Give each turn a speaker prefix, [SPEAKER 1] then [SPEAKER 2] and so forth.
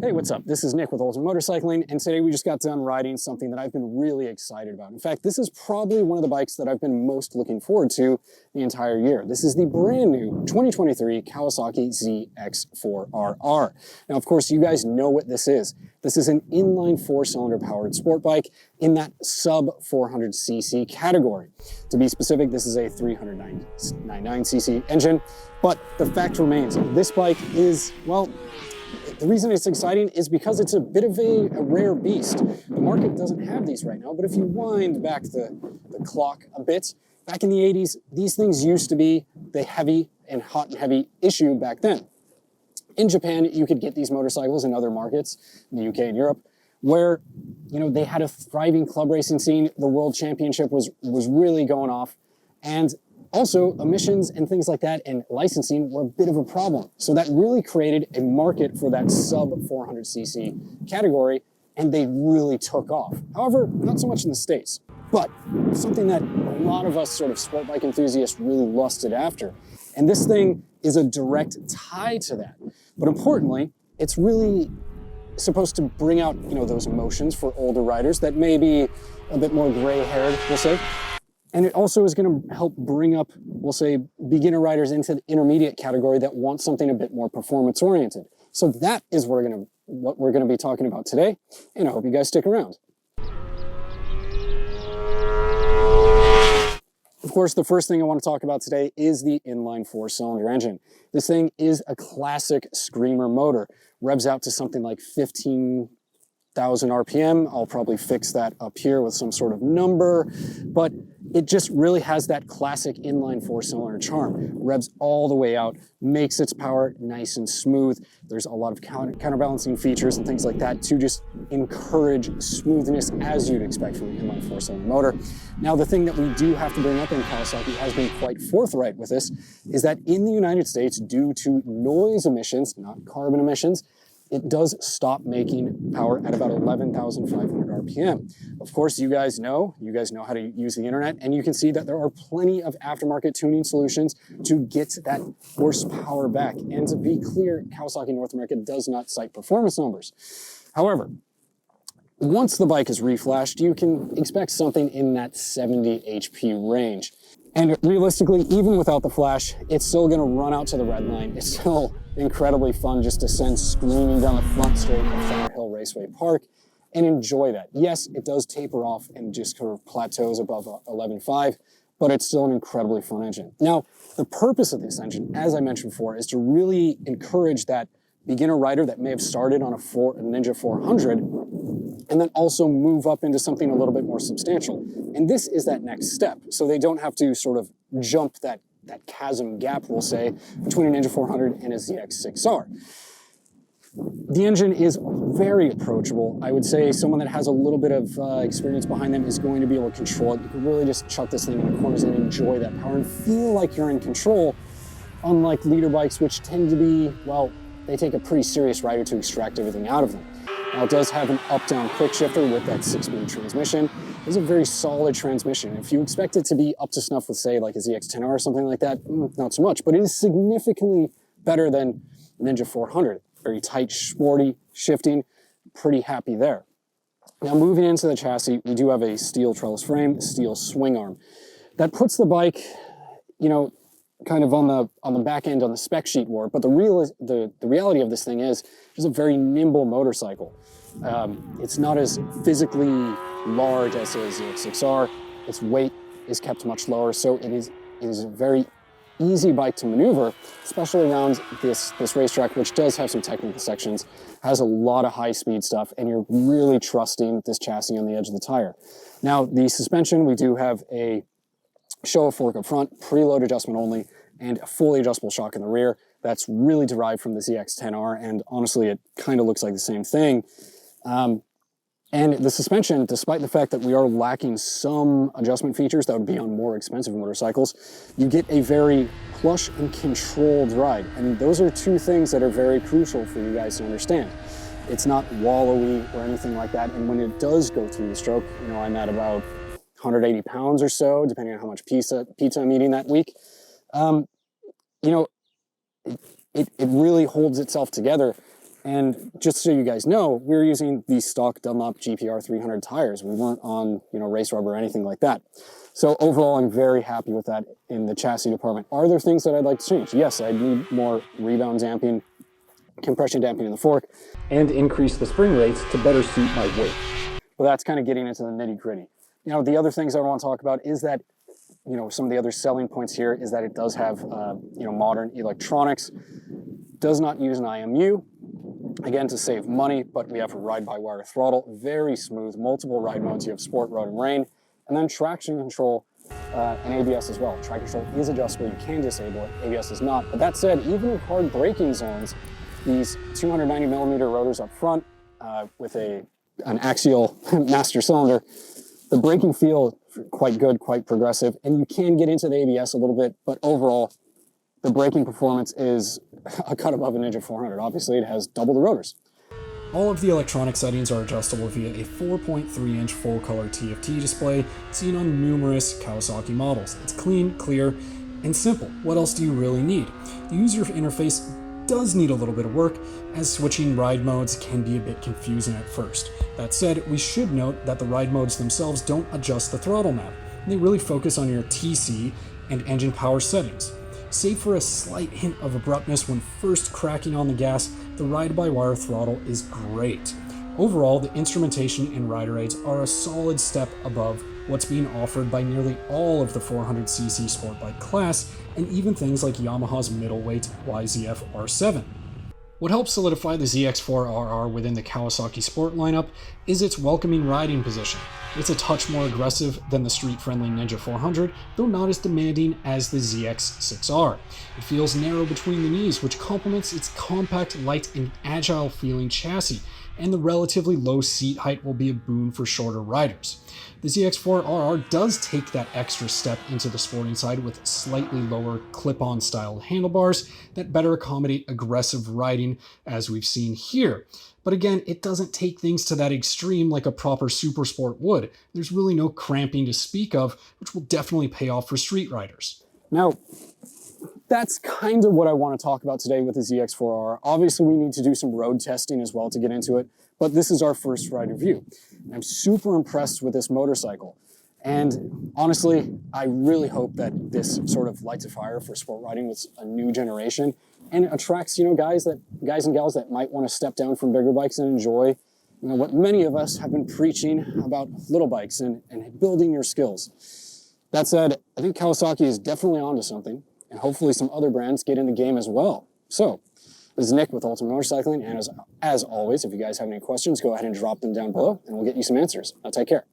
[SPEAKER 1] Hey, what's up? This is Nick with Ultimate Motorcycling, and today we just got done riding something that I've been really excited about. In fact, this is probably one of the bikes that I've been most looking forward to the entire year. This is the brand new 2023 Kawasaki ZX-4RR. Now, of course, you guys know what this is. This is an inline four-cylinder powered sport bike in that sub 400cc category. To be specific, this is a 399cc engine, but the fact remains, this bike is, well, the reason it's exciting is because it's a bit of a rare beast. The market doesn't have these right now, but if you wind back the clock a bit, back in the 80s, these things used to be the heavy and hot and heavy issue back then. In Japan, you could get these motorcycles in other markets, in the UK and Europe, where, you know, they had a thriving club racing scene. The World Championship was really going off, and also, emissions and things like that and licensing were a bit of a problem. So that really created a market for that sub 400cc category, and they really took off. However, not so much in the States, but something that a lot of us sort of sport bike enthusiasts really lusted after. And this thing is a direct tie to that. But importantly, it's really supposed to bring out, you know, those emotions for older riders that may be a bit more gray-haired, we'll say. And it also is going to help bring up, we'll say, beginner riders into the intermediate category that want something a bit more performance-oriented. So that is what we're going to be talking about today, and I hope you guys stick around. Of course, the first thing I want to talk about today is the inline four-cylinder engine. This thing is a classic screamer motor. Revs out to something like 15,000 RPM. I'll probably fix that up here with some sort of number, but it just really has that classic inline four-cylinder charm. Revs all the way out, makes its power nice and smooth. There's a lot of counterbalancing features and things like that to just encourage smoothness as you'd expect from an inline four-cylinder motor. Now, the thing that we do have to bring up, and Kawasaki has been quite forthright with this, is that in the United States, due to noise emissions, not carbon emissions, it does stop making power at about 11,500 RPM. Of course, you guys know how to use the internet, and you can see that there are plenty of aftermarket tuning solutions to get that horsepower back. And to be clear, Kawasaki North America does not cite performance numbers. However, once the bike is reflashed, you can expect something in that 70 HP range. And realistically, even without the flash, it's still gonna run out to the red line. It's still incredibly fun just to send screaming down the front straight of Flower Hill Raceway Park and enjoy that. Yes, it does taper off and just sort of plateaus above 11.5, but it's still an incredibly fun engine. Now, the purpose of this engine, as I mentioned before, is to really encourage that beginner rider that may have started on a Ninja 400 and then also move up into something a little bit more substantial. And this is that next step. So they don't have to sort of jump that chasm gap, we'll say, between a Ninja 400 and a ZX-6R. The engine is very approachable. I would say someone that has a little bit of experience behind them is going to be able to control it. You can really just chuck this thing in the corners and enjoy that power and feel like you're in control, unlike leader bikes, which tend to be, well, they take a pretty serious rider to extract everything out of them. Now, it does have an up-down quick shifter with that 6-speed transmission. It's a very solid transmission. If you expect it to be up to snuff with, say, like a ZX-10R or something like that, not so much, but it is significantly better than Ninja 400. Very tight, sporty, shifting, pretty happy there. Now, moving into the chassis, we do have a steel trellis frame, steel swing arm. That puts the bike, you know, kind of on the back end on the spec sheet war, but the reality of this thing is it's a very nimble motorcycle. It's not as physically large as a ZX-6R. Its weight is kept much lower, so it is a very easy bike to maneuver, especially around this racetrack, which does have some technical sections, has a lot of high-speed stuff, and you're really trusting this chassis on the edge of the tire. Now, the suspension, we do have a show fork up front, preload adjustment only, and a fully adjustable shock in the rear. That's really derived from the ZX-10R, and honestly, it kind of looks like the same thing. And the suspension, despite the fact that we are lacking some adjustment features that would be on more expensive motorcycles, you get a very plush and controlled ride. And those are two things that are very crucial for you guys to understand. It's not wallowy or anything like that. And when it does go through the stroke, you know, I'm at about 180 pounds or so, depending on how much pizza I'm eating that week. You know, it really holds itself together. And just so you guys know, we're using the stock Dunlop GPR 300 tires. We weren't on, race rubber or anything like that. So overall, I'm very happy with that in the chassis department. Are there things that I'd like to change? Yes, I need more rebound damping, compression damping in the fork, and increase the spring rates to better suit my weight. But that's kind of getting into the nitty gritty. The other things I want to talk about is that, some of the other selling points here is that it does have, modern electronics, does not use an IMU, again, to save money, but we have a ride-by-wire throttle, very smooth, multiple ride modes. You have sport, road, and rain, and then traction control and ABS as well. Traction control is adjustable. You can disable it. ABS is not. But that said, even in hard braking zones, these 290 millimeter rotors up front with an axial master cylinder, the braking feel quite good, quite progressive, and you can get into the ABS a little bit, but overall, the braking performance is a cut above a Ninja 400. Obviously, it has double the rotors. All of the electronic settings are adjustable via a 4.3-inch full-color TFT display seen on numerous Kawasaki models. It's clean, clear, and simple. What else do you really need? The user interface does need a little bit of work, as switching ride modes can be a bit confusing at first. That said, we should note that the ride modes themselves don't adjust the throttle map. They really focus on your TC and engine power settings. Save for a slight hint of abruptness when first cracking on the gas, the ride-by-wire throttle is great. Overall, the instrumentation and rider aids are a solid step above what's being offered by nearly all of the 400cc sport bike class, and even things like Yamaha's middleweight YZF R7. What helps solidify the ZX-4RR within the Kawasaki Sport lineup is its welcoming riding position. It's a touch more aggressive than the street-friendly Ninja 400, though not as demanding as the ZX-6R. It feels narrow between the knees, which complements its compact, light, and agile-feeling chassis, and the relatively low seat height will be a boon for shorter riders. The ZX-4RR does take that extra step into the sporting side with slightly lower clip-on style handlebars that better accommodate aggressive riding, as we've seen here. But again, it doesn't take things to that extreme like a proper super sport would. There's really no cramping to speak of, which will definitely pay off for street riders. Now, that's kind of what I want to talk about today with the ZX-4RR. Obviously, we need to do some road testing as well to get into it, but this is our first ride review. I'm super impressed with this motorcycle. And honestly, I really hope that this sort of lights a fire for sport riding with a new generation and attracts, guys and gals that might want to step down from bigger bikes and enjoy, what many of us have been preaching about little bikes and building your skills. That said, I think Kawasaki is definitely onto something, and hopefully some other brands get in the game as well. So, this is Nick with Ultimate Motorcycling, and as always, if you guys have any questions, go ahead and drop them down below, and we'll get you some answers. Now, take care.